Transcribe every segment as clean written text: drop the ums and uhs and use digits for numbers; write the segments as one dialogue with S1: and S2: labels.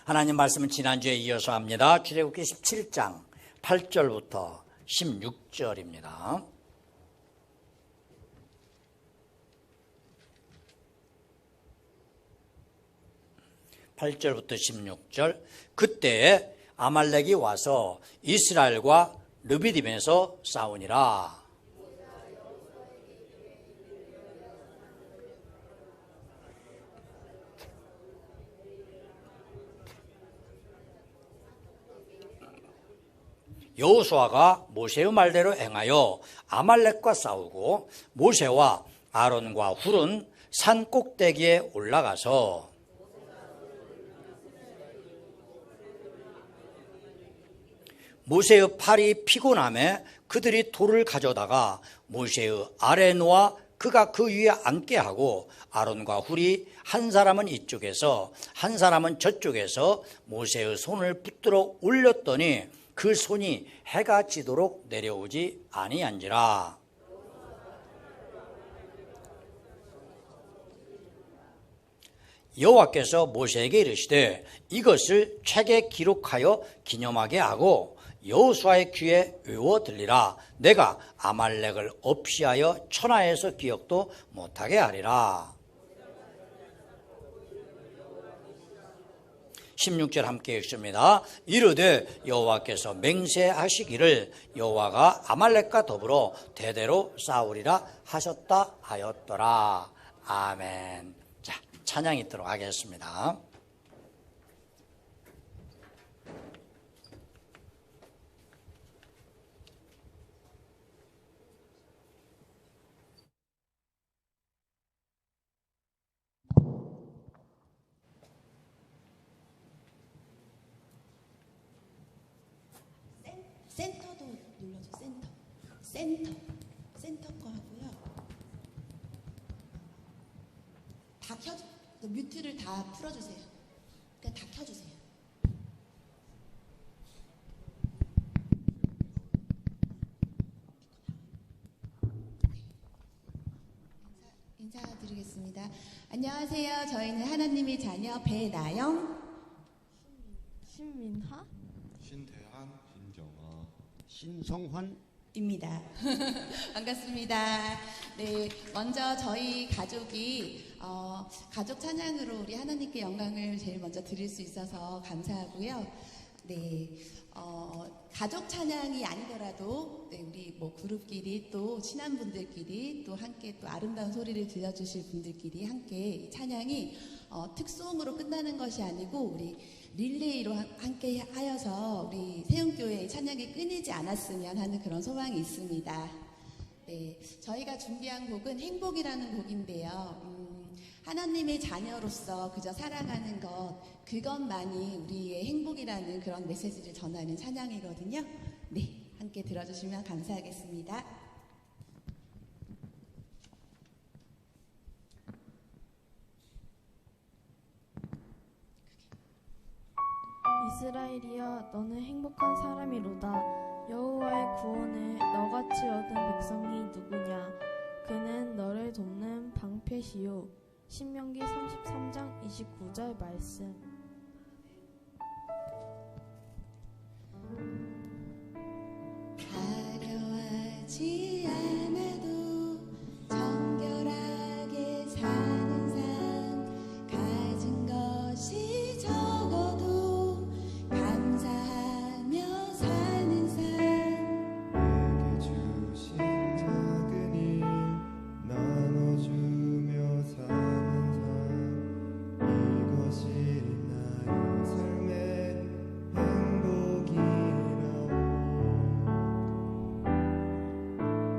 S1: 하나님 말씀은 지난주에 이어서 합니다. 출애굽기 17장 8절부터 16절입니다. (8절부터) 16절. 그때 아말렉이 와서 이스라엘과 르비딤에서 싸우니라. 여호수아가 모세의 말대로 행하여 아말렉과 싸우고 모세와 아론과 훌은 산 꼭대기에 올라가서 모세의 팔이 피곤함에 그들이 돌을 가져다가 모세의 아래 놓아 그가 그 위에 앉게 하고 아론과 훌이 한 사람은 이쪽에서 한 사람은 저쪽에서 모세의 손을 붙들어 올렸더니 그 손이 해가 지도록 내려오지 아니한지라. 여호와께서 모세에게 이르시되 이것을 책에 기록하여 기념하게 하고 여호수아의 귀에 외워 들리라. 내가 아말렉을 없이하여 천하에서 기억도 못하게 하리라. 16절 함께 읽습니다. 이르되 여호와께서 맹세하시기를 여호와가 아말렉과 더불어 대대로 싸우리라 하셨다 하였더라. 아멘. 자, 찬양 있도록 하겠습니다.
S2: 센터도 눌러줘. 센터 거 하고요. 다 켜줘. 뮤트를 다 풀어주세요. 그냥 다 켜주세요. 인사드리겠습니다. 안녕하세요. 저희는 하나님의 자녀 배나영,
S3: 신민하,
S4: 신대한, 신정아,
S2: 신성환입니다. 반갑습니다. 네, 먼저 저희 가족이 가족 찬양으로 우리 하나님께 영광을 제일 먼저 드릴 수 있어서 감사하고요. 네, 가족 찬양이 아니더라도 네, 우리 뭐 그룹끼리 또 친한 분들끼리 또 함께 또 아름다운 소리를 들려주실 분들끼리 함께 찬양이 특송으로 끝나는 것이 아니고 우리 릴레이로 함께 하여서 우리 세운교회의 찬양이 끊이지 않았으면 하는 그런 소망이 있습니다. 네, 저희가 준비한 곡은 행복이라는 곡인데요. 하나님의 자녀로서 그저 살아가는 것, 그것만이 우리의 행복이라는 그런 메시지를 전하는 찬양이거든요. 네, 함께 들어주시면 감사하겠습니다.
S3: 이스라엘이여 너는 행복한 사람이로다. 여호와의 구원을 너같이 얻은 백성이 누구냐. 그는 너를 돕는 방패시요. 신명기 33장 29절 말씀.
S2: 화려하지 않아도 정결하게 사는 삶, 가진 것이 적어도 감사하며 사는 삶,
S4: 내게 주신 작은 일 나눠주며 사는 삶, 이것이 나의 삶의 행복이라오.
S5: 'Cause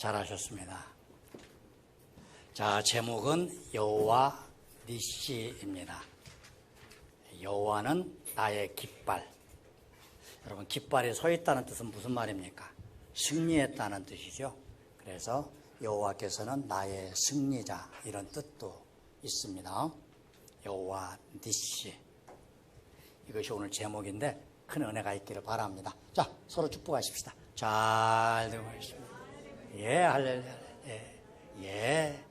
S1: 잘하셨습니다. 자, 제목은 여호와 니시입니다. 여호와는 나의 깃발. 여러분, 깃발이 서 있다는 뜻은 무슨 말입니까? 승리했다는 뜻이죠. 그래서 여호와께서는 나의 승리자, 이런 뜻도 있습니다. 여호와 니시. 이것이 오늘 제목인데 큰 은혜가 있기를 바랍니다. 자, 서로 축복하십시다. 잘 되고 있습니다. 예, 할렐루야. 예.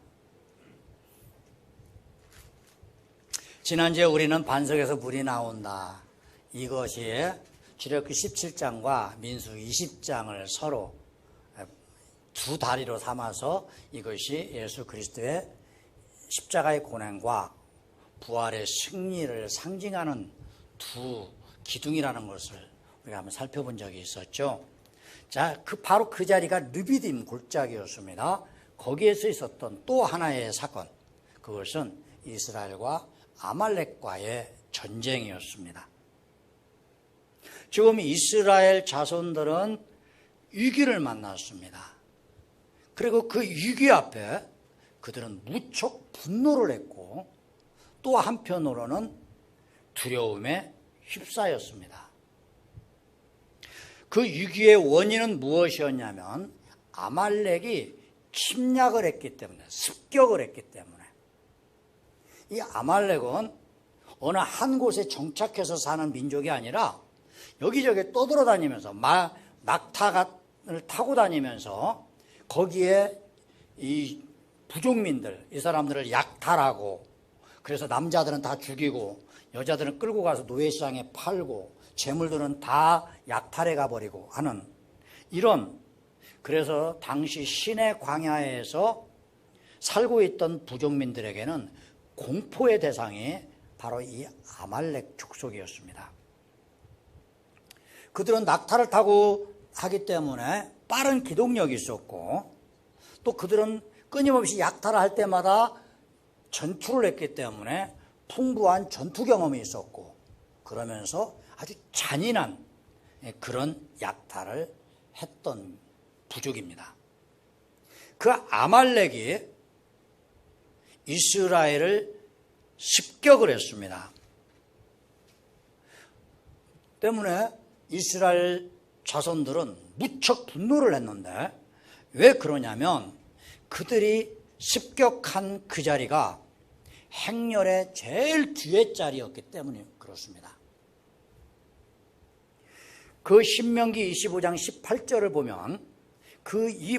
S1: 지난주에 우리는 반석에서 물이 나온다. 이것이 출애굽기 17장과 민수기 20장을 서로 두 다리로 삼아서 이것이 예수 그리스도의 십자가의 고난과 부활의 승리를 상징하는 두 기둥이라는 것을 우리가 한번 살펴본 적이 있었죠. 자, 바로 그 자리가 르비딤 골짜기였습니다. 거기에서 있었던 또 하나의 사건, 그것은 이스라엘과 아말렉과의 전쟁이었습니다. 지금 이스라엘 자손들은 위기를 만났습니다. 그리고 그 위기 앞에 그들은 무척 분노를 했고 또 한편으로는 두려움에 휩싸였습니다. 그 위기의 원인은 무엇이었냐면 아말렉이 침략을 했기 때문에, 습격을 했기 때문에. 이 아말렉은 어느 한 곳에 정착해서 사는 민족이 아니라 여기저기 떠돌아다니면서 낙타를 타고 다니면서 거기에 이 부족민들, 이 사람들을 약탈하고, 그래서 남자들은 다 죽이고 여자들은 끌고 가서 노예시장에 팔고 재물들은 다 약탈해 가버리고 하는 이런, 그래서 당시 시내 광야에서 살고 있던 부족민들에게는 공포의 대상이 바로 이 아말렉 족속이었습니다. 그들은 낙타를 타고 하기 때문에 빠른 기동력이 있었고 또 그들은 끊임없이 약탈을 할 때마다 전투를 했기 때문에 풍부한 전투 경험이 있었고, 그러면서 아주 잔인한 그런 약탈을 했던 부족입니다. 그 아말렉이 이스라엘을 습격을 했습니다. 때문에 이스라엘 자손들은 무척 분노를 했는데, 왜 그러냐면 그들이 습격한 그 자리가 행렬의 제일 뒤에 자리였기 때문에 그렇습니다. 그 신명기 25장 18절을 보면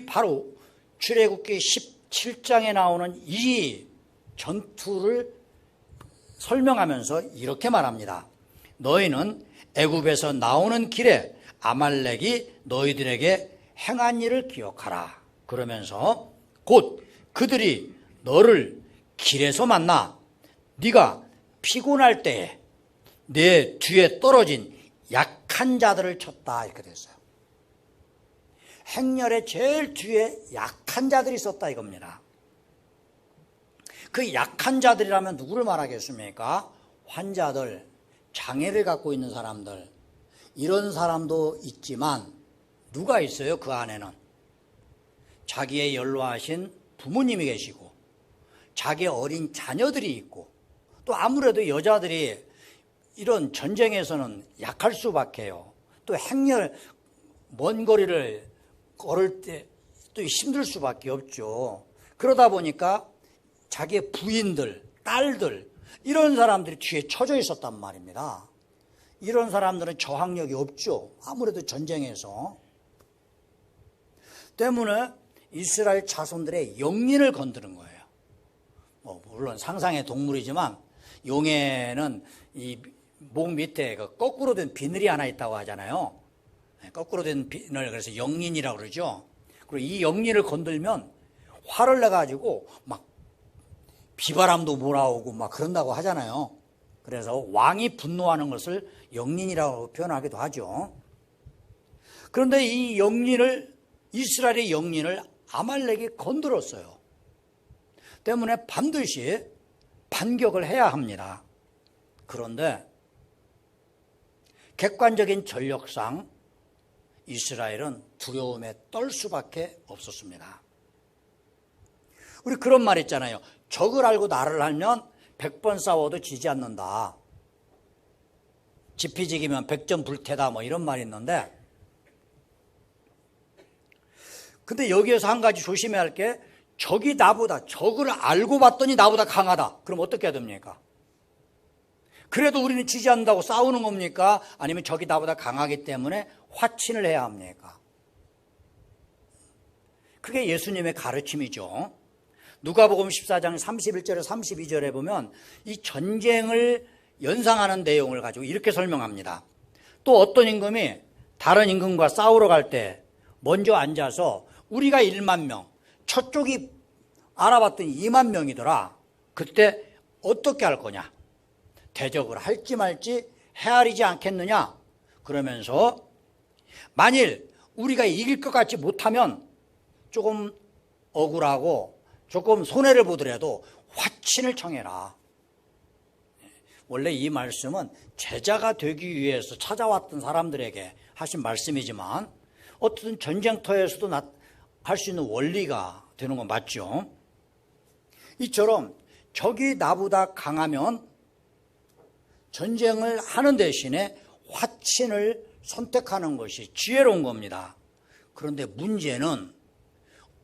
S1: 바로 출애굽기 17장에 나오는 이 전투를 설명하면서 이렇게 말합니다. 너희는 애굽에서 나오는 길에 아말렉이 너희들에게 행한 일을 기억하라. 그러면서 곧 그들이 너를 길에서 만나 네가 피곤할 때에 내 뒤에 떨어진 약한 자들을 쳤다, 이렇게 됐어요. 행렬의 제일 뒤에 약한 자들이 있었다 이겁니다. 그 약한 자들이라면 누구를 말하겠습니까? 환자들, 장애를 갖고 있는 사람들, 이런 사람도 있지만 누가 있어요? 그 안에는 자기의 연로하신 부모님이 계시고 자기의 어린 자녀들이 있고, 또 아무래도 여자들이 이런 전쟁에서는 약할 수밖에요. 또 행렬 먼 거리를 걸을 때 또 힘들 수밖에 없죠. 그러다 보니까 자기의 부인들, 딸들, 이런 사람들이 뒤에 쳐져 있었단 말입니다. 이런 사람들은 저항력이 없죠. 아무래도 전쟁에서. 때문에 이스라엘 자손들의 영린을 건드는 거예요. 물론 상상의 동물이지만 용에는 이 목 밑에 그 거꾸로 된 비늘이 하나 있다고 하잖아요. 거꾸로 된 비늘, 그래서 영린이라고 그러죠. 그리고 이 영린을 건들면 화를 내가지고 막 비바람도 몰아오고 막 그런다고 하잖아요. 그래서 왕이 분노하는 것을 영린이라고 표현하기도 하죠. 그런데 이 영린을, 이스라엘의 영린을 아말렉이 건드렸어요. 때문에 반드시 반격을 해야 합니다. 그런데 객관적인 전력상 이스라엘은 두려움에 떨 수밖에 없었습니다. 우리 그런 말 있잖아요. 적을 알고 나를 알면 100번 싸워도 지지 않는다. 지피지기면 100점 불태다 뭐 이런 말이 있는데, 근데 여기에서 한 가지 조심해야 할 게, 적이 나보다, 적을 알고 봤더니 나보다 강하다. 그럼 어떻게 해야 됩니까? 그래도 우리는 지지 않는다고 싸우는 겁니까? 아니면 적이 나보다 강하기 때문에 화친을 해야 합니까? 그게 예수님의 가르침이죠. 누가복음 14장 31절에 32절에 보면 이 전쟁을 연상하는 내용을 가지고 이렇게 설명합니다. 또 어떤 임금이 다른 임금과 싸우러 갈 때 먼저 앉아서 우리가 1만 명, 저쪽이 알아봤더니 2만 명이더라. 그때 어떻게 할 거냐? 대적을 할지 말지 헤아리지 않겠느냐? 그러면서 만일 우리가 이길 것 같지 못하면 조금 억울하고 조금 손해를 보더라도 화친을 청해라. 원래 이 말씀은 제자가 되기 위해서 찾아왔던 사람들에게 하신 말씀이지만 어떤 전쟁터에서도 할 수 있는 원리가 되는 건 맞죠. 이처럼 적이 나보다 강하면 전쟁을 하는 대신에 화친을 선택하는 것이 지혜로운 겁니다. 그런데 문제는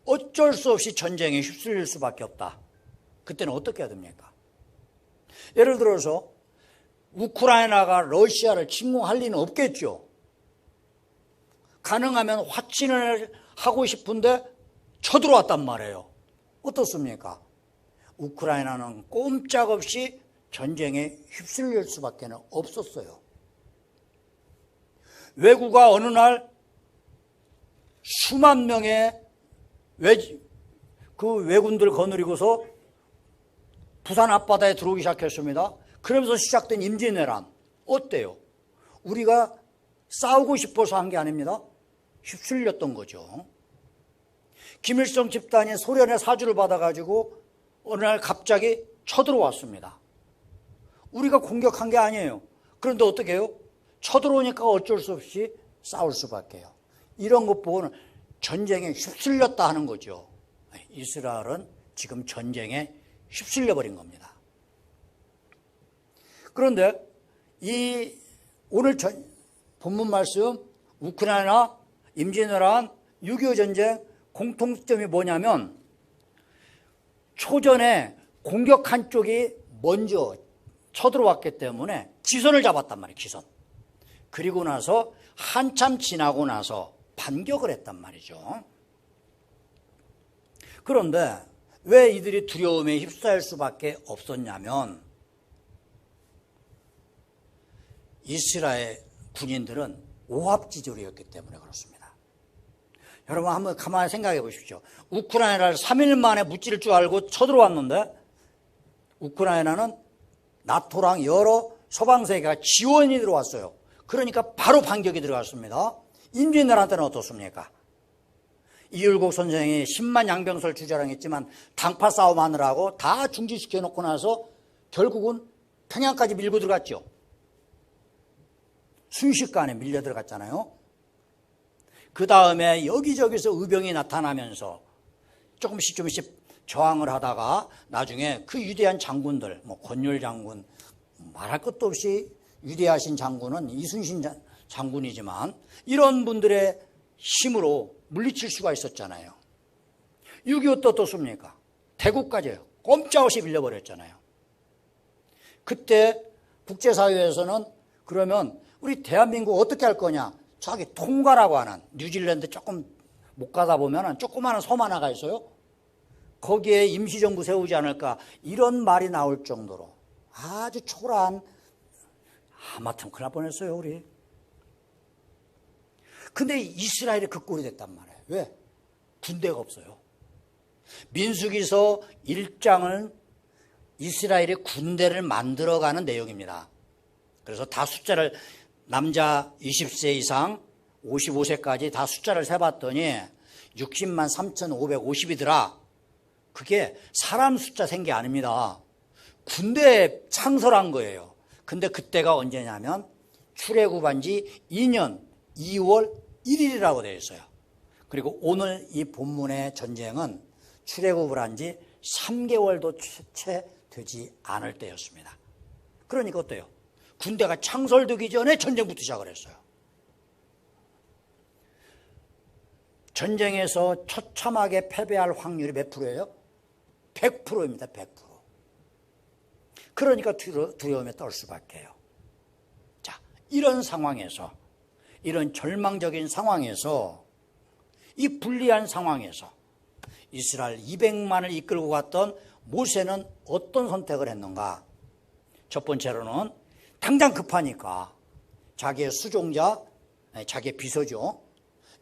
S1: 어쩔 수 없이 전쟁에 휩쓸릴 수밖에 없다. 그때는 어떻게 해야 됩니까? 예를 들어서 우크라이나가 러시아를 침공할 리는 없겠죠. 가능하면 화친을 하고 싶은데 쳐들어왔단 말이에요. 어떻습니까? 우크라이나는 꼼짝없이 전쟁에 휩쓸릴 수밖에 없었어요. 왜구가 어느 날 수만 명의 그 왜군들 거느리고서 부산 앞바다에 들어오기 시작했습니다. 그러면서 시작된 임진왜란 어때요? 우리가 싸우고 싶어서 한 게 아닙니다. 휩쓸렸던 거죠. 김일성 집단이 소련의 사주를 받아가지고 어느 날 갑자기 쳐들어왔습니다. 우리가 공격한 게 아니에요. 그런데 어떻게 해요? 쳐들어오니까 어쩔 수 없이 싸울 수밖에 해요. 이런 것 보고는 전쟁에 휩쓸렸다 하는 거죠. 이스라엘은 지금 전쟁에 휩쓸려 버린 겁니다. 그런데 이 오늘 본문 말씀 우크라이나, 임진왜란, 6.25 전쟁 공통점이 뭐냐면 초전에 공격한 쪽이 먼저 쳐들어왔기 때문에 기선을 잡았단 말이에요. 기선. 그리고 나서 한참 지나고 나서 반격을 했단 말이죠. 그런데 왜 이들이 두려움에 휩싸일 수밖에 없었냐면 이스라엘 군인들은 오합지졸이었기 때문에 그렇습니다. 여러분 한번 가만히 생각해 보십시오. 우크라이나를 3일 만에 무찌를 줄 알고 쳐들어왔는데 우크라이나는 나토랑 여러 서방세계가 지원이 들어왔어요. 그러니까 바로 반격이 들어갔습니다. 임진왜란때는 어떻습니까? 이율곡 선생이 10만 양병설 주자랑했지만 당파 싸움하느라고 다 중지시켜 놓고 나서 결국은 평양까지 밀고 들어갔죠. 순식간에 밀려 들어갔잖아요. 그 다음에 여기저기서 의병이 나타나면서 조금씩 저항을 하다가 나중에 그 위대한 장군들, 권율 장군, 말할 것도 없이 위대하신 장군은 이순신 장군이지만 이런 분들의 힘으로 물리칠 수가 있었잖아요. 6.25 때 어떻습니까? 대구까지요. 꼼짝없이 밀려버렸잖아요. 그때 국제사회에서는 그러면 우리 대한민국 어떻게 할 거냐? 저기 통가라고 하는 뉴질랜드 조금 못 가다 보면 조그마한 섬 하나가 있어요. 거기에 임시정부 세우지 않을까 이런 말이 나올 정도로 아주 초라한 하마터면 큰일 날 뻔했어요 우리. 근데 이스라엘이 그 꼴이 됐단 말이에요. 왜? 군대가 없어요. 민수기서 1장은 이스라엘이 군대를 만들어가는 내용입니다. 그래서 다 숫자를 남자 20세 이상 55세까지 다 숫자를 세봤더니 60만 3,550이더라. 그게 사람 숫자 센 게 아닙니다. 군대에 창설한 거예요. 근데 그때가 언제냐면 출애굽한 지 2년 2월 1일이라고 되어 있어요. 그리고 오늘 이 본문의 전쟁은 출애굽을 한 지 3개월도 채 되지 않을 때였습니다. 그러니까 어때요? 군대가 창설되기 전에 전쟁부터 시작을 했어요. 전쟁에서 처참하게 패배할 확률이 몇 프로예요? 100%입니다. 100%. 그러니까 두려움에 떨 수밖에요. 자, 이런 상황에서, 이런 절망적인 상황에서, 이 불리한 상황에서 이스라엘 200만을 이끌고 갔던 모세는 어떤 선택을 했는가? 첫 번째로는 당장 급하니까 자기의 수종자, 자기의 비서죠,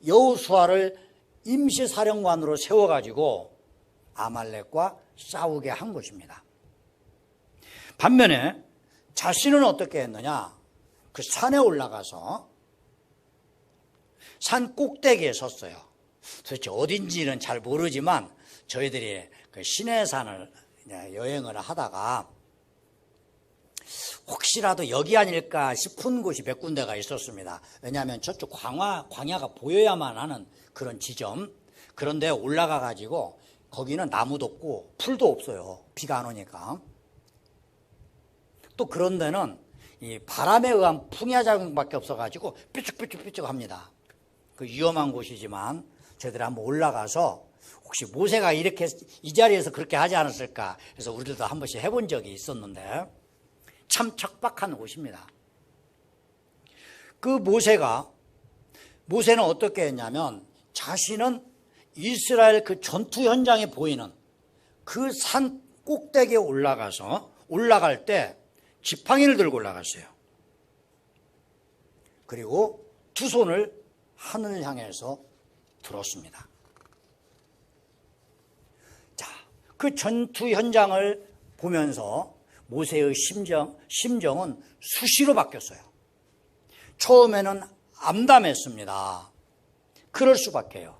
S1: 여호수아를 임시사령관으로 세워가지고 아말렉과 싸우게 한 것입니다. 반면에 자신은 어떻게 했느냐? 그 산에 올라가서 산 꼭대기에 섰어요. 도대체 어딘지는 잘 모르지만 저희들이 그 시내산을 여행을 하다가 혹시라도 여기 아닐까 싶은 곳이 몇 군데가 있었습니다. 왜냐하면 저쪽 광야가 보여야만 하는 그런 지점. 그런데 올라가 가지고 거기는 나무도 없고 풀도 없어요. 비가 안 오니까. 또 그런 데는 이 바람에 의한 풍야 작용밖에 없어 가지고 삐쭉삐쭉 합니다. 그 위험한 곳이지만 저희들이 한번 올라가서 혹시 모세가 이렇게 이 자리에서 그렇게 하지 않았을까 해서 우리들도 한 번씩 해본 적이 있었는데 참 척박한 곳입니다. 그 모세는 어떻게 했냐면 자신은 이스라엘 그 전투 현장에 보이는 그 산 꼭대기에 올라갈 때 지팡이를 들고 올라갔어요. 그리고 두 손을 하늘을 향해서 들었습니다. 자, 그 전투 현장을 보면서 모세의 심정은 수시로 바뀌었어요. 처음에는 암담했습니다. 그럴 수밖에요.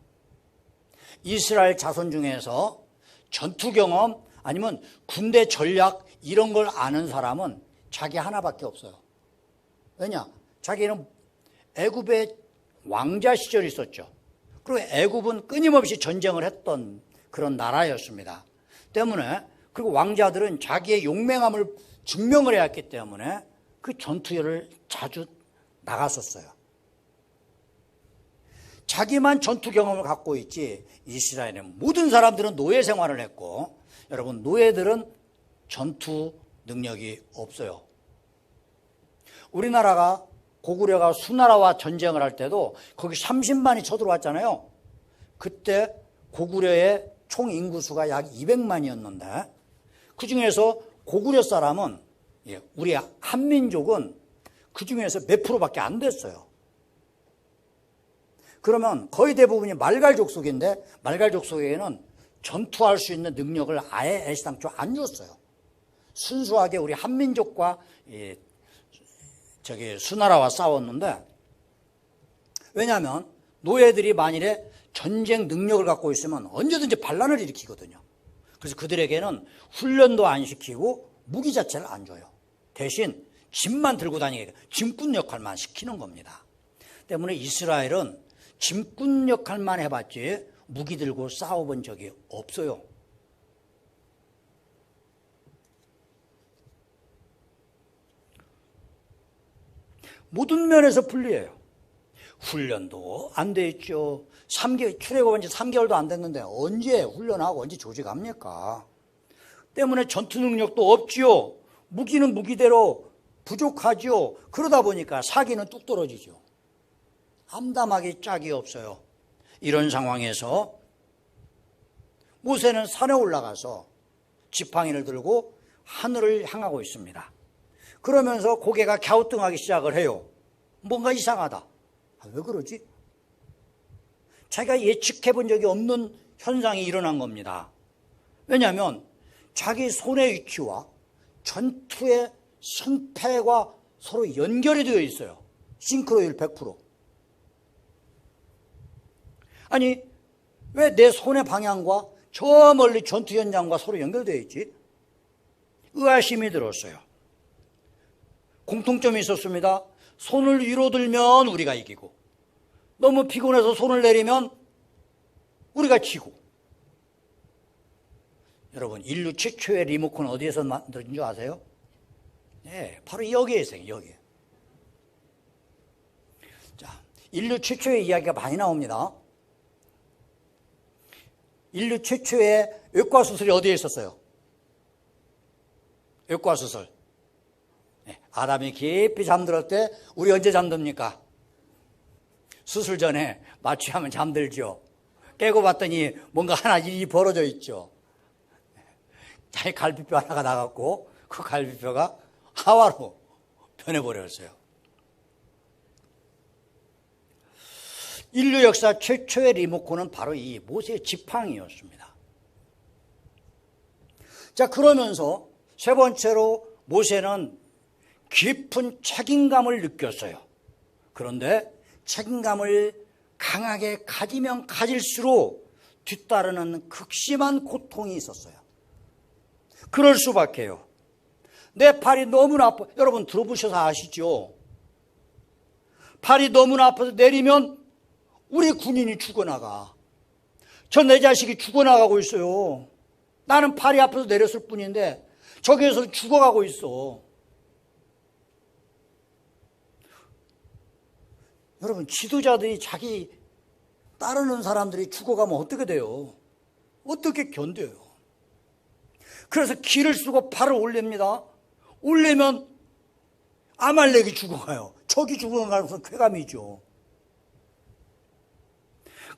S1: 이스라엘 자손 중에서 전투 경험 아니면 군대 전략 이런 걸 아는 사람은 자기 하나밖에 없어요. 왜냐? 자기는 애굽의 왕자 시절이 있었죠. 그리고 애굽은 끊임없이 전쟁을 했던 그런 나라였습니다. 때문에 그리고 왕자들은 자기의 용맹함을 증명을 해야 했기 때문에 그 전투를 자주 나갔었어요. 자기만 전투 경험을 갖고 있지 이스라엘의 모든 사람들은 노예 생활을 했고, 여러분 노예들은 전투 능력이 없어요. 우리나라가 고구려가 수나라와 전쟁을 할 때도 거기 30만이 쳐들어왔잖아요. 그때 고구려의 총 인구수가 약 200만이었는데 그 중에서 고구려 사람은, 우리 한민족은 그 중에서 몇 프로밖에 안 됐어요. 그러면 거의 대부분이 말갈족속인데 말갈족속에는 전투할 수 있는 능력을 아예 애시당초 안 줬어요. 순수하게 우리 한민족과 수나라와 싸웠는데, 왜냐하면 노예들이 만일에 전쟁 능력을 갖고 있으면 언제든지 반란을 일으키거든요. 그래서 그들에게는 훈련도 안 시키고 무기 자체를 안 줘요. 대신 짐만 들고 다니게 짐꾼 역할만 시키는 겁니다. 때문에 이스라엘은 짐꾼 역할만 해봤지 무기 들고 싸워본 적이 없어요. 모든 면에서 불리해요. 훈련도 안 돼 있죠. 출애굽한 지 3개월도 안 됐는데 언제 훈련하고 언제 조직합니까? 때문에 전투 능력도 없지요. 무기는 무기대로 부족하지요. 그러다 보니까 사기는 뚝 떨어지죠. 암담하기 짝이 없어요. 이런 상황에서 모세는 산에 올라가서 지팡이를 들고 하늘을 향하고 있습니다. 그러면서 고개가 갸우뚱하기 시작을 해요. 뭔가 이상하다. 왜 그러지? 자기가 예측해 본 적이 없는 현상이 일어난 겁니다. 왜냐하면 자기 손의 위치와 전투의 승패가 서로 연결이 되어 있어요. 싱크로율 100%. 아니, 왜 내 손의 방향과 저 멀리 전투 현장과 서로 연결되어 있지? 의아심이 들었어요. 공통점이 있었습니다. 손을 위로 들면 우리가 이기고, 너무 피곤해서 손을 내리면 우리가 지고. 여러분, 인류 최초의 리모컨 어디에서 만들어진 줄 아세요? 네, 바로 여기에 있어요. 여기. 자, 인류 최초의 이야기가 많이 나옵니다. 인류 최초의 외과 수술이 어디에 있었어요? 외과 수술. 네, 아담이 깊이 잠들었을 때 우리 언제 잠듭니까? 수술 전에 마취하면 잠들죠. 깨고 봤더니 뭔가 하나 일이 벌어져 있죠. 자기 갈비뼈 하나가 나갔고 그 갈비뼈가 하와로 변해버렸어요. 인류 역사 최초의 리모컨은 바로 이 모세의 지팡이였습니다. 자, 그러면서 세 번째로 모세는 깊은 책임감을 느꼈어요. 그런데 책임감을 강하게 가지면 가질수록 뒤따르는 극심한 고통이 있었어요. 그럴 수밖에요. 내 팔이 너무나 아파. 여러분 들어보셔서 아시죠? 팔이 너무나 아파서 내리면 우리 군인이 죽어나가. 저 내 자식이 죽어나가고 있어요. 나는 팔이 아파서 내렸을 뿐인데 저기에서 죽어가고 있어. 여러분, 지도자들이 자기 따르는 사람들이 죽어가면 어떻게 돼요? 어떻게 견뎌요? 그래서 기를 쓰고 팔을 올립니다. 올리면 아말렉이 죽어가요. 적이 죽어가는 것은 쾌감이죠.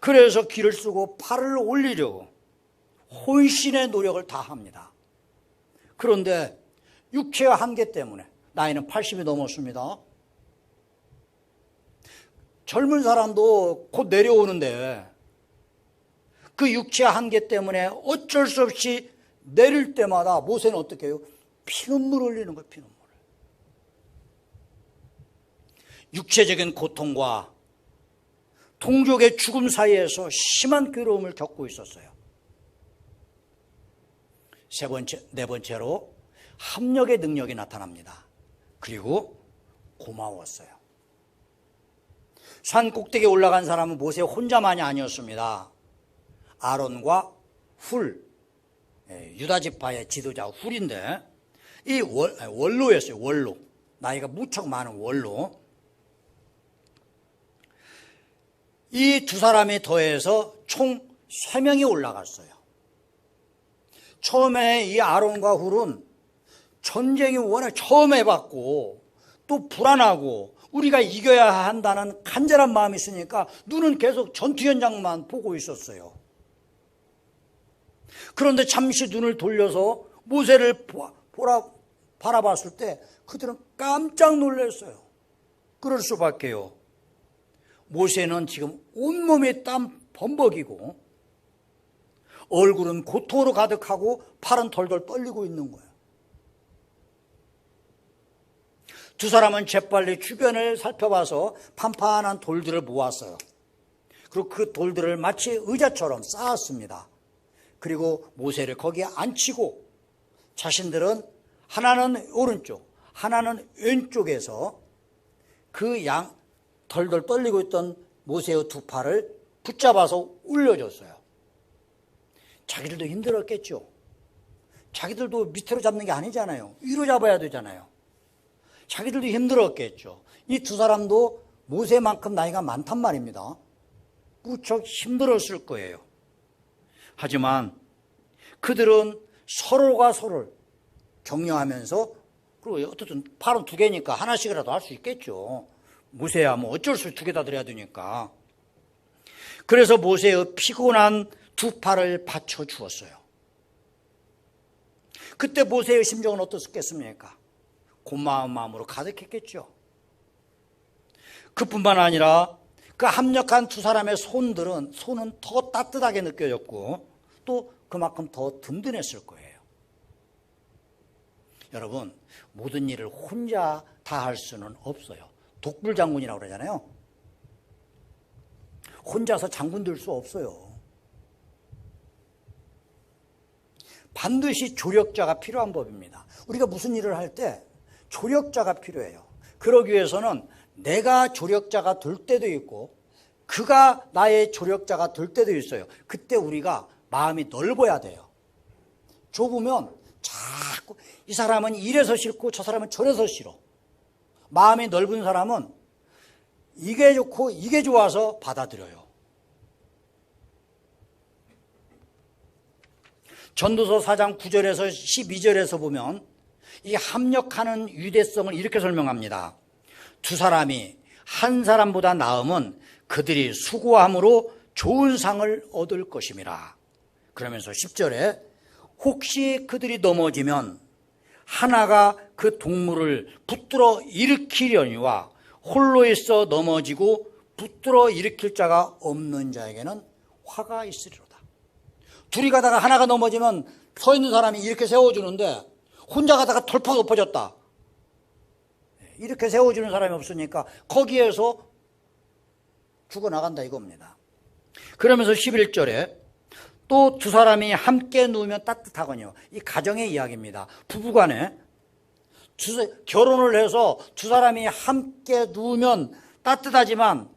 S1: 그래서 기를 쓰고 팔을 올리려고 혼신의 노력을 다합니다. 그런데 육체의 한계 때문에 나이는 80이 넘었습니다. 젊은 사람도 곧 내려오는데 그 육체의 한계 때문에 어쩔 수 없이 내릴 때마다 모세는 어떻게 해요? 피눈물 흘리는 거예요. 피눈물. 육체적인 고통과 동족의 죽음 사이에서 심한 괴로움을 겪고 있었어요. 네 번째로 합력의 능력이 나타납니다. 그리고 고마웠어요. 산 꼭대기에 올라간 사람은 모세 혼자만이 아니었습니다. 아론과 훌, 유다 지파의 지도자 훌인데 이 원로였어요. 원로. 나이가 무척 많은 원로. 이 두 사람이 더해서 총 3명이 올라갔어요. 처음에 이 아론과 훌은 전쟁이 워낙 처음 해봤고 또 불안하고 우리가 이겨야 한다는 간절한 마음이 있으니까 눈은 계속 전투 현장만 보고 있었어요. 그런데 잠시 눈을 돌려서 모세를 바라봤을 때 그들은 깜짝 놀랐어요. 그럴 수밖에요. 모세는 지금 온몸에 땀 범벅이고 얼굴은 고통으로 가득하고 팔은 덜덜 떨리고 있는 거예요. 두 사람은 재빨리 주변을 살펴봐서 판판한 돌들을 모았어요. 그리고 그 돌들을 마치 의자처럼 쌓았습니다. 그리고 모세를 거기에 앉히고 자신들은 하나는 오른쪽, 하나는 왼쪽에서 그 덜덜 떨리고 있던 모세의 두 팔을 붙잡아서 올려줬어요. 자기들도 힘들었겠죠. 자기들도 밑으로 잡는 게 아니잖아요. 위로 잡아야 되잖아요. 자기들도 힘들었겠죠. 이 두 사람도 모세만큼 나이가 많단 말입니다. 무척 힘들었을 거예요. 하지만 그들은 서로가 서로를 격려하면서, 그리고 어쨌든 팔은 두 개니까 하나씩이라도 할 수 있겠죠. 모세야 뭐 어쩔 수 없이 두 개 다 드려야 되니까. 그래서 모세의 피곤한 두 팔을 받쳐 주었어요. 그때 모세의 심정은 어떻겠습니까? 고마운 마음으로 가득했겠죠. 그뿐만 아니라 그 합력한 두 사람의 손은 더 따뜻하게 느껴졌고 또 그만큼 더 든든했을 거예요. 여러분, 모든 일을 혼자 다 할 수는 없어요. 독불장군이라고 그러잖아요. 혼자서 장군 될 수 없어요. 반드시 조력자가 필요한 법입니다. 우리가 무슨 일을 할 때 조력자가 필요해요. 그러기 위해서는 내가 조력자가 될 때도 있고 그가 나의 조력자가 될 때도 있어요. 그때 우리가 마음이 넓어야 돼요. 좁으면 자꾸 이 사람은 이래서 싫고 저 사람은 저래서 싫어. 마음이 넓은 사람은 이게 좋고 이게 좋아서 받아들여요. 전도서 4장 9절에서 12절에서 보면 이 합력하는 유대성을 이렇게 설명합니다. 두 사람이 한 사람보다 나음은 그들이 수고함으로 좋은 상을 얻을 것임이라. 그러면서 10절에 혹시 그들이 넘어지면 하나가 그 동물을 붙들어 일으키려니와 홀로 있어 넘어지고 붙들어 일으킬 자가 없는 자에게는 화가 있으리로다. 둘이 가다가 하나가 넘어지면 서 있는 사람이 이렇게 세워주는데 혼자 가다가 덜컥 엎어졌다. 이렇게 세워주는 사람이 없으니까 거기에서 죽어나간다 이겁니다. 그러면서 11절에 또 두 사람이 함께 누우면 따뜻하거니와. 이 가정의 이야기입니다. 부부간에 결혼을 해서 두 사람이 함께 누우면 따뜻하지만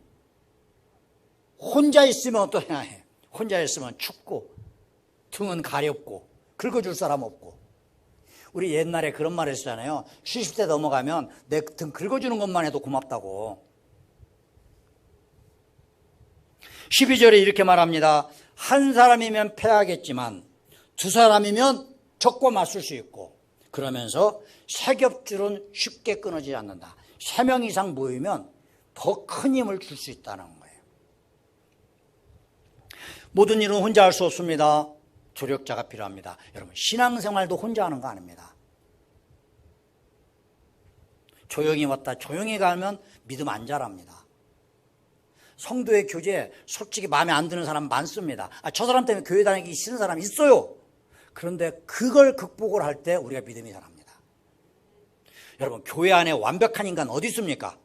S1: 혼자 있으면 어떠냐 해. 혼자 있으면 춥고 등은 가렵고 긁어줄 사람 없고. 우리 옛날에 그런 말 했잖아요. 70대 넘어가면 내 등 긁어주는 것만 해도 고맙다고. 12절에 이렇게 말합니다. 한 사람이면 패하겠지만 두 사람이면 적과 맞설 수 있고, 그러면서 세 겹줄은 쉽게 끊어지지 않는다. 3명 이상 모이면 더 큰 힘을 줄 수 있다는 거예요. 모든 일은 혼자 할 수 없습니다. 조력자가 필요합니다. 여러분, 신앙생활도 혼자 하는 거 아닙니다. 조용히 왔다 조용히 가면 믿음 안 자랍니다. 성도의 교제 솔직히 마음에 안 드는 사람 많습니다. 저 사람 때문에 교회 다니기 싫은 사람 있어요. 그런데 그걸 극복을 할 때 우리가 믿음이 자랍니다. 여러분, 교회 안에 완벽한 인간 어디 있습니까?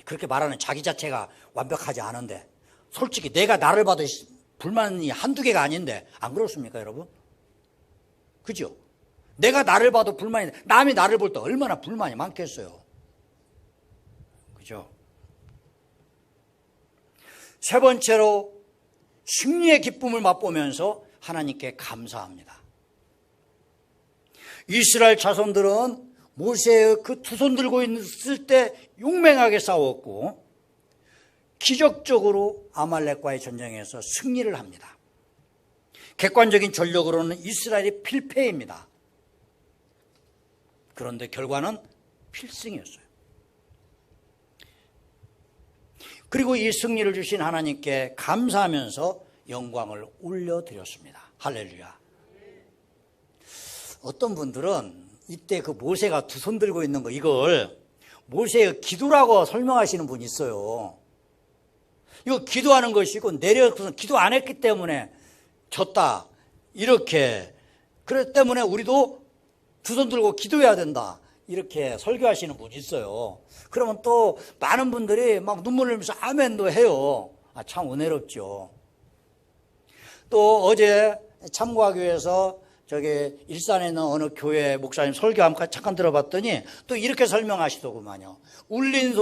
S1: 그렇게 말하는 자기 자체가 완벽하지 않은데, 솔직히 내가 나를 봐도 불만이 한두 개가 아닌데 안 그렇습니까 여러분? 그죠? 내가 나를 봐도 불만이, 남이 나를 볼 때 얼마나 불만이 많겠어요. 그죠? 세 번째로 승리의 기쁨을 맛보면서 하나님께 감사합니다. 이스라엘 자손들은 모세의 그 두 손 들고 있을 때 용맹하게 싸웠고 기적적으로 아말렉과의 전쟁에서 승리를 합니다. 객관적인 전력으로는 이스라엘이 필패입니다. 그런데 결과는 필승이었어요. 그리고 이 승리를 주신 하나님께 감사하면서 영광을 올려드렸습니다. 할렐루야. 어떤 분들은 이때 그 모세가 두 손 들고 있는 거, 이걸 모세의 기도라고 설명하시는 분이 있어요. 이거 기도하는 것이고 내려서 기도 안 했기 때문에 졌다, 이렇게. 그렇기 때문에 우리도 두 손 들고 기도해야 된다, 이렇게 설교하시는 분이 있어요. 그러면 또 많은 분들이 막 눈물을 흘리면서 아멘도 해요. 참 은혜롭죠. 또 어제 참고하교회에서 저기 일산에 있는 어느 교회 목사님 설교 잠깐 들어봤더니 또 이렇게 설명하시더구만요. 올린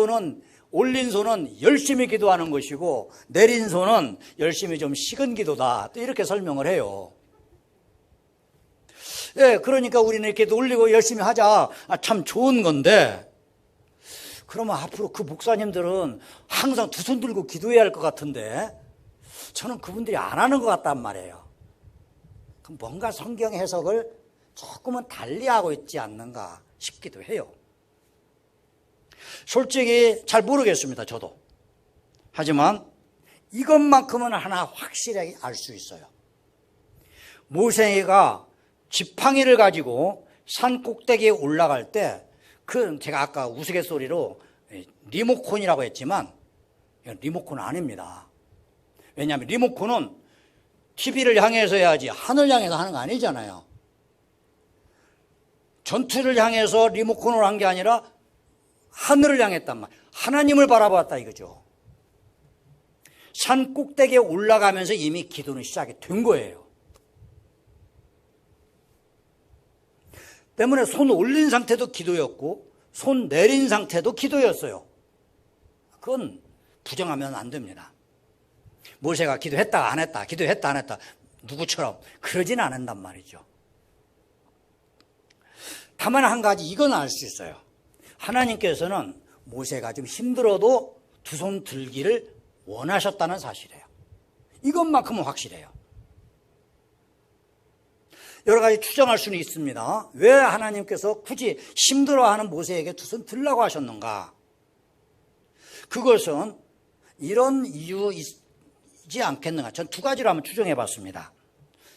S1: 손은 열심히 기도하는 것이고 내린 손은 열심히 좀 식은 기도다, 또 이렇게 설명을 해요. 예, 그러니까 우리는 이렇게 올리고 열심히 하자, 참 좋은 건데, 그러면 앞으로 그 목사님들은 항상 두 손 들고 기도해야 할 것 같은데 저는 그분들이 안 하는 것 같단 말이에요. 그럼 뭔가 성경 해석을 조금은 달리하고 있지 않는가 싶기도 해요. 솔직히 잘 모르겠습니다, 저도. 하지만 이것만큼은 하나 확실하게 알 수 있어요. 모세가 지팡이를 가지고 산 꼭대기에 올라갈 때, 제가 아까 우스갯소리로 리모컨이라고 했지만 리모컨은 아닙니다. 왜냐하면 리모컨은 TV를 향해서 해야지 하늘 향해서 하는 거 아니잖아요. 전투를 향해서 리모컨을 한 게 아니라 하늘을 향했단 말이에요. 하나님을 바라봤다 이거죠. 산 꼭대기에 올라가면서 이미 기도는 시작이 된 거예요. 때문에 손 올린 상태도 기도였고 손 내린 상태도 기도였어요. 그건 부정하면 안 됩니다. 모세가 기도했다 안 했다, 기도했다 안 했다 누구처럼 그러진 않는단 말이죠. 다만 한 가지 이건 알 수 있어요. 하나님께서는 모세가 좀 힘들어도 두 손 들기를 원하셨다는 사실이에요. 이것만큼은 확실해요. 여러 가지 추정할 수는 있습니다. 왜 하나님께서 굳이 힘들어하는 모세에게 두 손 들라고 하셨는가? 그것은 이런 이유이지 않겠는가? 전 두 가지로 한번 추정해 봤습니다.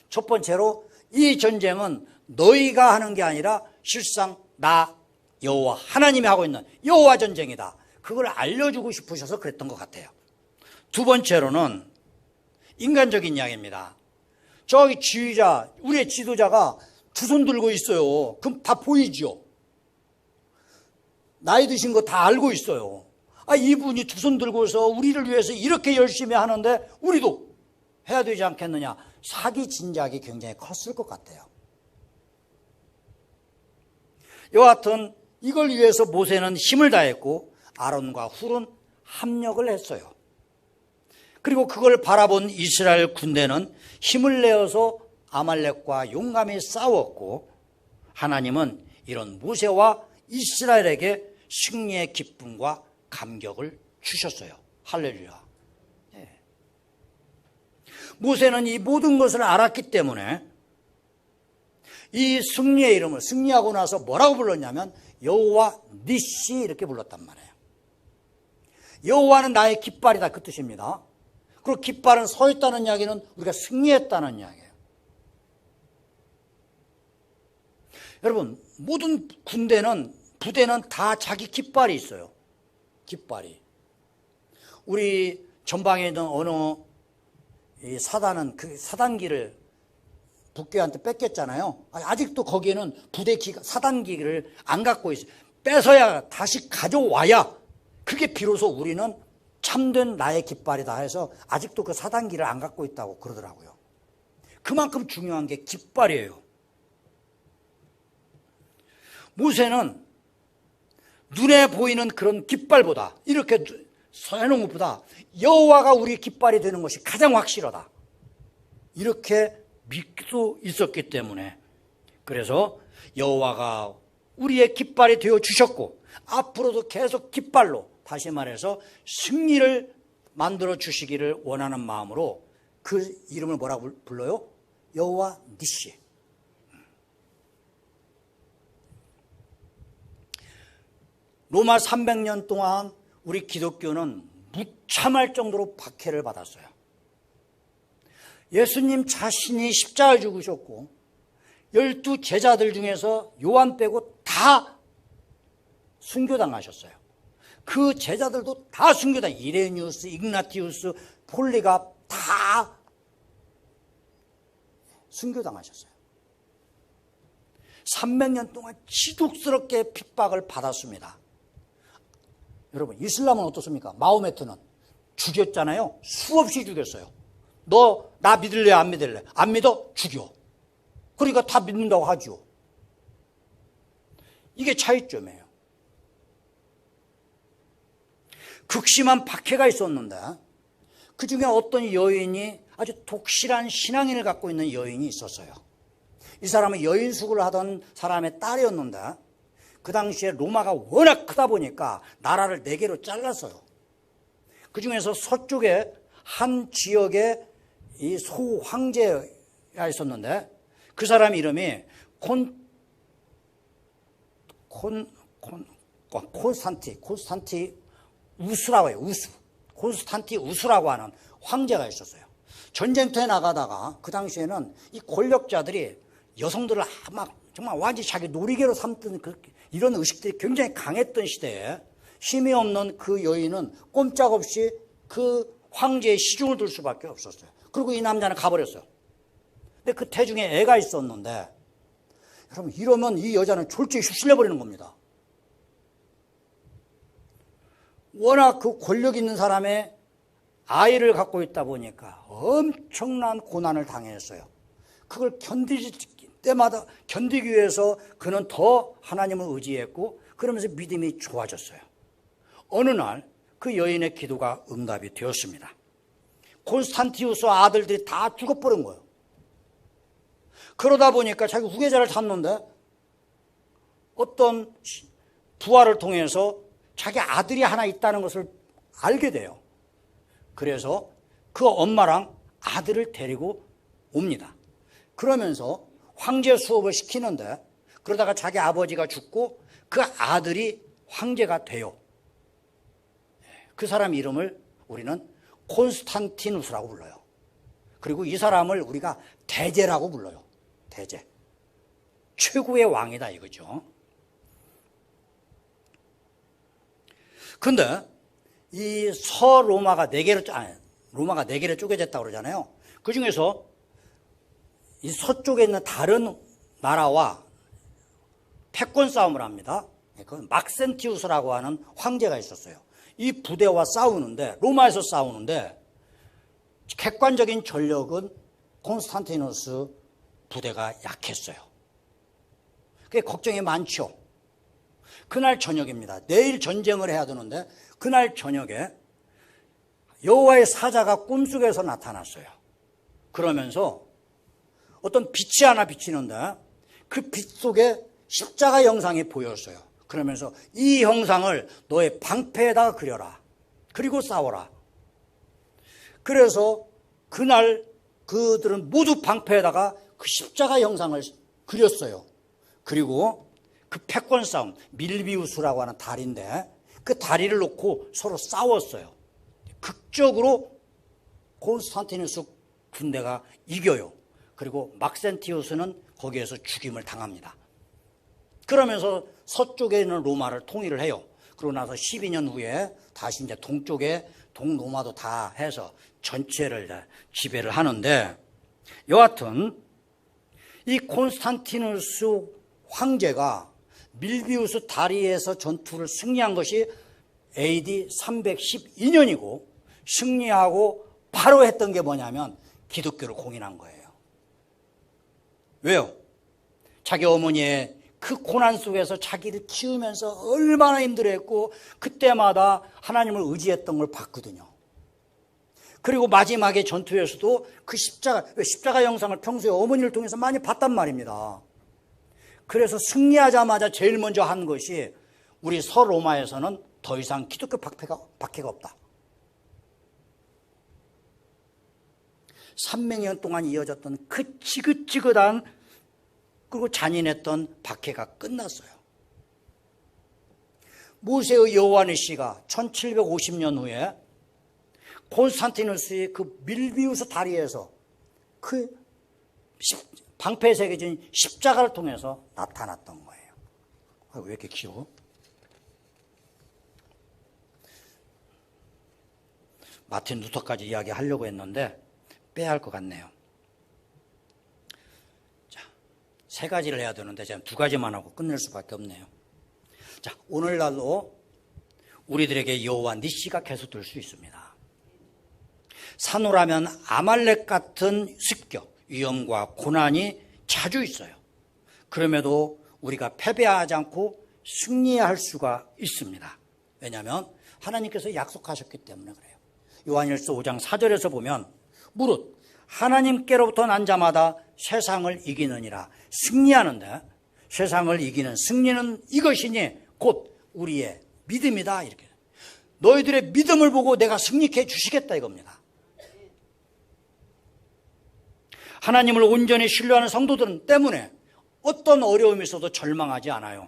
S1: 첫 번째로 이 전쟁은 너희가 하는 게 아니라 실상 나 여호와 하나님이 하고 있는 여호와 전쟁이다. 그걸 알려주고 싶으셔서 그랬던 것 같아요. 두 번째로는 인간적인 이야기입니다. 저기 지휘자, 우리의 지도자가 두 손 들고 있어요. 그럼 다 보이죠? 나이 드신 거 다 알고 있어요. 이분이 두 손 들고서 우리를 위해서 이렇게 열심히 하는데 우리도 해야 되지 않겠느냐. 사기 진작이 굉장히 컸을 것 같아요. 여하튼 이걸 위해서 모세는 힘을 다했고 아론과 훌은 합력을 했어요. 그리고 그걸 바라본 이스라엘 군대는 힘을 내어서 아말렉과 용감히 싸웠고 하나님은 이런 모세와 이스라엘에게 승리의 기쁨과 감격을 주셨어요. 할렐루야. 네. 모세는 이 모든 것을 알았기 때문에 이 승리의 이름을 승리하고 나서 뭐라고 불렀냐면 여호와 니시 이렇게 불렀단 말이에요. 여호와는 나의 깃발이다 그 뜻입니다. 그리고 깃발은 서 있다는 이야기는 우리가 승리했다는 이야기예요. 여러분 모든 부대는 다 자기 깃발이 있어요. 깃발이. 우리 전방에 있는 어느 사단은 그 사단기를 북교한테 뺏겼잖아요. 아직도 거기에는 사단기를 안 갖고 있어요. 뺏어야 다시 가져와야 그게 비로소 우리는 참된 나의 깃발이다 해서 아직도 그 사단기를 안 갖고 있다고 그러더라고요. 그만큼 중요한 게 깃발이에요. 모세는 눈에 보이는 그런 깃발보다 이렇게 서해놓은 것보다 여호와가 우리 깃발이 되는 것이 가장 확실하다. 이렇게 믿을 수 있었기 때문에 그래서 여호와가 우리의 깃발이 되어 주셨고 앞으로도 계속 깃발로 다시 말해서 승리를 만들어 주시기를 원하는 마음으로 그 이름을 뭐라고 불러요? 여호와 니시. 로마 300년 동안 우리 기독교는 무참할 정도로 박해를 받았어요. 예수님 자신이 십자가에 죽으셨고 12 제자들 중에서 요한 빼고 다 순교당하셨어요. 그 제자들도 다 순교당, 이레니우스, ig나티우스, 폴리갑 다 순교당하셨어요. 300년 동안 지독스럽게 핍박을 받았습니다. 여러분 이슬람은 어떻습니까? 마호메트는 죽였잖아요. 수없이 죽였어요. 너 나 믿을래 안 믿을래? 안 믿어? 죽여. 그러니까 다 믿는다고 하죠. 이게 차이점이에요. 극심한 박해가 있었는데 그 중에 어떤 여인이 아주 독실한 신앙인을 갖고 있는 여인이 있었어요. 이 사람은 여인숙을 하던 사람의 딸이었는데 그 당시에 로마가 워낙 크다 보니까 나라를 4개로 잘랐어요. 그 중에서 서쪽에 한 지역에 이 소황제가 있었는데 그 사람 이름이 콘스탄티 우스라고 해요. 콘스탄티 우스라고 하는 황제가 있었어요. 전쟁터에 나가다가 그 당시에는 이 권력자들이 여성들을 막 정말 완전히 자기 놀이개로 삼던 이런 의식들이 굉장히 강했던 시대에 힘이 없는 그 여인은 꼼짝없이 그 황제의 시중을 둘 수밖에 없었어요. 그리고 이 남자는 가버렸어요. 근데 그 태중에 애가 있었는데 여러분 이러면 이 여자는 졸지에 휩쓸려버리는 겁니다. 워낙 그 권력 있는 사람의 아이를 갖고 있다 보니까 엄청난 고난을 당했어요. 그걸 견딜 때마다 견디기 위해서 그는 더 하나님을 의지했고 그러면서 믿음이 좋아졌어요. 어느 날 그 여인의 기도가 응답이 되었습니다. 콘스탄티우스 아들들이 다 죽어버린 거예요. 그러다 보니까 자기 후계자를 찾는데 어떤 부하를 통해서 자기 아들이 하나 있다는 것을 알게 돼요. 그래서 그 엄마랑 아들을 데리고 옵니다. 그러면서 황제 수업을 시키는데 그러다가 자기 아버지가 죽고 그 아들이 황제가 돼요. 그 사람 이름을 우리는 콘스탄티누스라고 불러요. 그리고 이 사람을 우리가 대제라고 불러요. 대제. 최고의 왕이다 이거죠. 근데 이 서로마가 로마가 4개로 쪼개졌다고 그러잖아요. 그 중에서 이 서쪽에 있는 다른 나라와 패권 싸움을 합니다. 그 막센티우스라고 하는 황제가 있었어요. 이 부대와 싸우는데, 로마에서 싸우는데 객관적인 전력은 콘스탄티누스 부대가 약했어요. 그게 걱정이 많죠. 그날 저녁입니다. 내일 전쟁을 해야 되는데 그날 저녁에 여호와의 사자가 꿈속에서 나타났어요. 그러면서 어떤 빛이 하나 비치는데 그 빛 속에 십자가 형상이 보였어요. 그러면서 이 형상을 너의 방패에다가 그려라. 그리고 싸워라. 그래서 그날 그들은 모두 방패에다가 그 십자가 형상을 그렸어요. 그리고 그 패권 싸움, 밀비우스라고 하는 다리인데 그 다리를 놓고 서로 싸웠어요. 극적으로 콘스탄티누스 군대가 이겨요. 그리고 막센티우스는 거기에서 죽임을 당합니다. 그러면서 서쪽에 있는 로마를 통일을 해요. 그러고 나서 12년 후에 다시 이제 동쪽에 동로마도 다 해서 전체를 지배를 하는데, 여하튼 이 콘스탄티누스 황제가 밀비우스 다리에서 전투를 승리한 것이 AD 312년이고 승리하고 바로 했던 게 뭐냐면 기독교를 공인한 거예요. 왜요? 자기 어머니의 그 고난 속에서 자기를 키우면서 얼마나 힘들어했고 그때마다 하나님을 의지했던 걸 봤거든요. 그리고 마지막에 전투에서도 그 십자가 형상을 평소에 어머니를 통해서 많이 봤단 말입니다. 그래서 승리하자마자 제일 먼저 한 것이 우리 서로마에서는 더 이상 기독교 박해가 없다. 300년 동안 이어졌던 그 지긋지긋한 그리고 잔인했던 박해가 끝났어요. 모세의 여호와니시가 1750년 후에 콘스탄티누스의 그 밀비우스 다리에서 그 방패에 새겨진 십자가를 통해서 나타났던 거예요. 왜 이렇게 귀여워? 마틴 루터까지 이야기하려고 했는데 빼야 할 것 같네요. 자, 3가지를 해야 되는데 제가 2가지만 하고 끝낼 수밖에 없네요. 자, 오늘날로 우리들에게 여호와 니시가 계속 들 수 있습니다. 산후라면 아말렉 같은 습격, 위험과 고난이 자주 있어요. 그럼에도 우리가 패배하지 않고 승리할 수가 있습니다. 왜냐하면 하나님께서 약속하셨기 때문에 그래요. 요한일서 5장 4절에서 보면 무릇 하나님께로부터 난 자마다 세상을 이기느니라. 승리하는데 세상을 이기는 승리는 이것이니 곧 우리의 믿음이다. 이렇게 너희들의 믿음을 보고 내가 승리케 해주시겠다 이겁니다. 하나님을 온전히 신뢰하는 성도들은 때문에 어떤 어려움이 있어도 절망하지 않아요.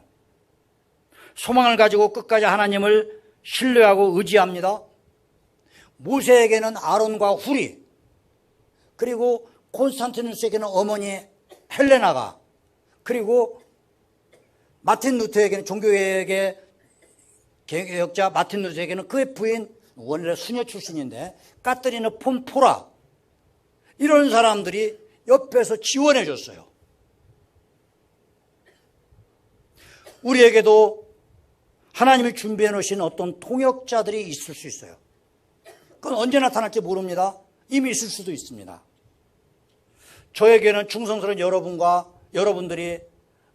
S1: 소망을 가지고 끝까지 하나님을 신뢰하고 의지합니다. 모세에게는 아론과 훌이, 그리고 콘스탄티누스에게는 어머니 헬레나가, 그리고 마틴 루터에게는 종교개혁의 개혁자 마틴 루터에게는 그의 부인, 원래 수녀 출신인데 까트리나 폰포라, 이런 사람들이 옆에서 지원해 줬어요. 우리에게도 하나님이 준비해 놓으신 어떤 통역자들이 있을 수 있어요. 그건 언제 나타날지 모릅니다. 이미 있을 수도 있습니다. 저에게는 충성스러운 여러분들이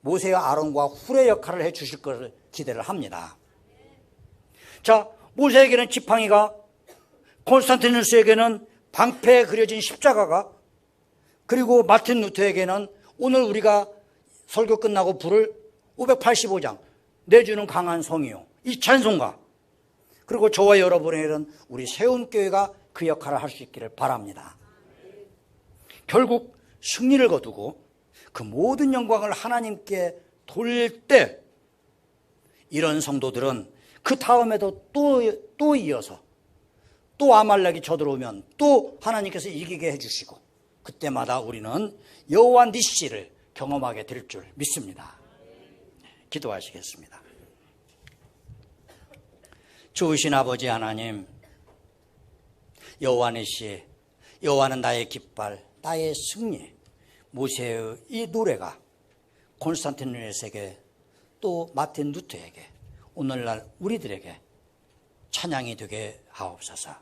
S1: 모세와 아론과 훌의 역할을 해 주실 것을 기대를 합니다. 자, 모세에게는 지팡이가, 콘스탄티누스에게는 방패에 그려진 십자가가, 그리고 마틴 루터에게는 오늘 우리가 설교 끝나고 불을 585장 내주는 강한 성이요, 이 찬송가, 그리고 저와 여러분에게는 우리 세운교회가 그 역할을 할 수 있기를 바랍니다. 결국 승리를 거두고 그 모든 영광을 하나님께 돌릴 때 이런 성도들은 그 다음에도 또 이어서 또 아말렉이 쳐들어오면 또 하나님께서 이기게 해주시고 그때마다 우리는 여호와 니시를 경험하게 될 줄 믿습니다. 기도하시겠습니다. 좋으신 아버지 하나님, 여호와 니시, 여호와는 나의 깃발, 나의 승리, 모세의 이 노래가 콘스탄티누스에게 또 마틴 루터에게 오늘날 우리들에게 찬양이 되게 하옵소서.